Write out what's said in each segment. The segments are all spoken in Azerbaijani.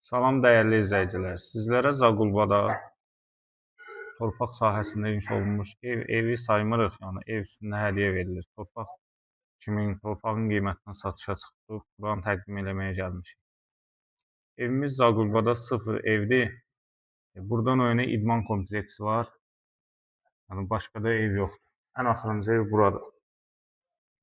Salam dəyərli izləyicilər. Sizlərə Zaqulbada torpaq sahəsində inşa olunmuş evi saymırıq. Yəni ev üstündə hədiyyə verilir. Torpaq kimin torpağın qiymətindən satışa çıxıb, buranı təqdim eləməyə gəlmişik. Evimiz Zaqulbada 0 evdir. Buradan o yana idman kompleksi var. Yəni başqa da ev yoxdur. Ən axırıncı ev buradır.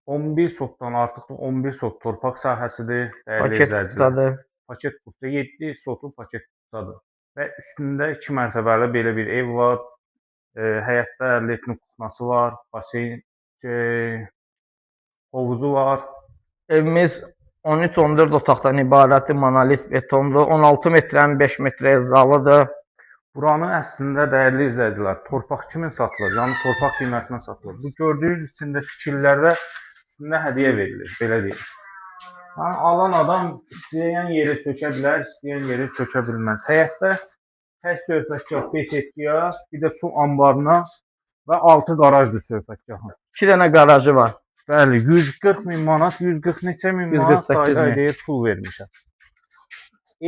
11 sotdan artıq 11 sot torpaq sahəsidir. Dəyərli izləyicilər. Paket qutsa 7 sotlu paket qutsadır. Və üstündə 2 mərtəbəli belə bir ev var. Həyətdə letnik kuxnası var. Baseyn, hovuzu var. Evimiz 13-14 otaqdan ibarətdir. Monolit betondur. 16 metrənin 5 metrəyə zalıdır. Buranı əslində dəyərli izləyicilər, torpaq kimin satılır? Yəni torpaq qiymətinə satılır. Bu gördüyünüz içində tikililərdə üstündə hədiyyə verilir, belə deyək. Yəni, alan adam istəyən yeri sökə bilər, istəyən yeri sökə bilməz. Həyətdə tək söhbətgah, beşetgah, bir də su anbarına və 6 qarajdır söhbətgahın. 2 dənə qarajı var. Bəli, 140 min manat, 140 neçə min manat sayda pul vermişəm.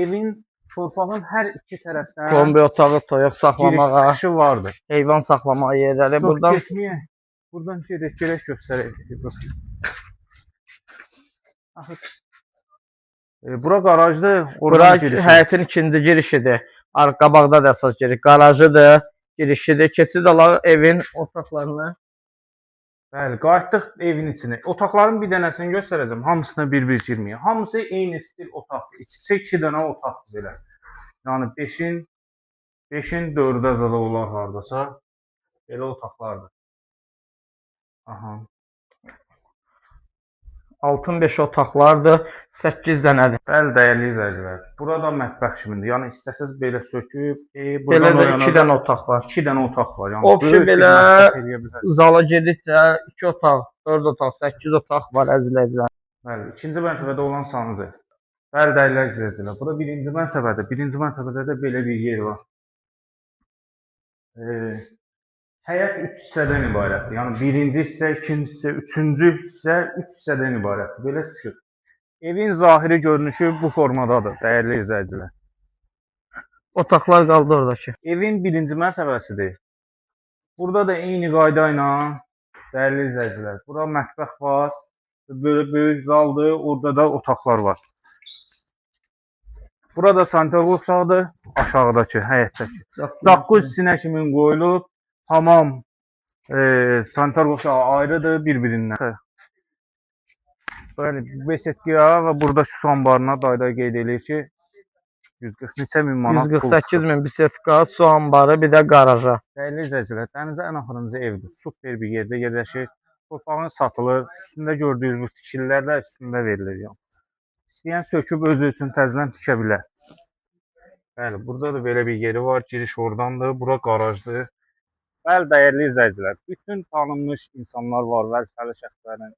Evin, torpağın hər iki tərəfdən kombi otağı, toyuq saxlamağa, giriş vardır. heyvan saxlamağa yerləri. Buradan gerək göstərək. Bura qarajdır. Bura həyətin ikinci girişidir. Qabaqda da əsas giriş. Qarajıdır, girişidir. Keçid alağı evin otaqlarını. Bəli, qayıtdıq evin içine. Otaqların bir dənəsini göstərəcəm. Hamısına bir-bir girməyək. Hamısı eyni stil otaqdır. İçi 2 dənə otaqdır belə. Yəni 5-in 4-ə zələ olar hardasa. Belə otaqlardır. Aha. 6-5 otaqlardır, 8 dənədir. Bəli, dəyərli izləyicilər. Burada mətbəx kimidir. Yəni istəsəz belə söküb, belə də 2 dənə otaq var. 2 dənə otaq var. Yəni opsiya belə zala gedikcə 2 otaq, 4 otaq, 8 otaq var əzizləyicilər. Bəli, ikinci mərtəbədə olan sanız ev. Bəli, dəyərli izləyicilər. Burada birinci mərtəbədə. Birinci mərtəbədə də belə bir yer var. Həyət 3 hissədən ibarətdir. Yəni birinci hissə, ikinci hissə, üçüncü hissə 3 hissədən ibarətdir. Belə düşür. Evin zahiri görünüşü bu formadadır, dəyərli izləyicilər. Otaqlar qaldı oradakı. Evin birinci mərtəbəsidir. Burada da eyni qayda ilə, dəyərli izləyicilər, burada mətbəx var. Böyle böyük zaldır, orada da otaqlar var. Burada sanitar qovşağıdır, aşağıdakı, həyətdəki. Zaqquz sinəşimin qoyulub. Hamam, sanitar qovşağı ayrıdır bir-birindən. Böyle beşetgah və burada su anbarına dayda qeyd edir ki 140 neçə min manat 148 min beşetgah, su anbarı, bir də qaraja. Dəyərli izləyicilər, dənizə ən axırıncı evdir. Super bir yerdə yerləşir. Torpağın satılır. Üstündə gördüyünüz bu tikililər də üstündə verilir. Yəni. İstəyən söküb özü üçün təzələn tikə bilər. Bəli, burada da belə bir yeri var. Giriş oradandır. Bura qarajdır. Bəli, dəyərli izləyicilər, bütün tanınmış insanlar var, vəzifəli şəxslərin,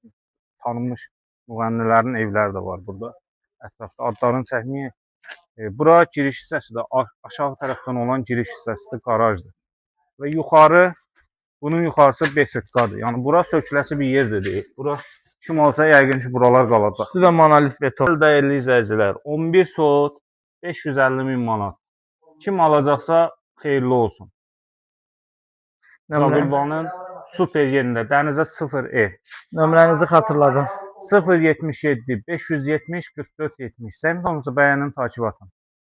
tanınmış müğənnilərin evləri də var burada. Ətrafda adlarını çəkməyək. Bura giriş hissəsi də aşağı tərəfdən olan giriş hissəsi də qarajdır. Və yuxarı, bunun yuxarısı beşetqadır. Yəni bura söküləsi bir yerdir deyil. Bura kim olsa yəqin ki buralar qalacaq. Üstü də monolit beton. Bəli, dəyərli izləyicilər, 11 sot 550 min manat. Kim alacaqsa xeyirli olsun. Zaqulbanın super yerində dənizə 0 ev. Nömrənizi xatırladım. 077 570 44 70. Səmin olmasa bəyənin takip atın.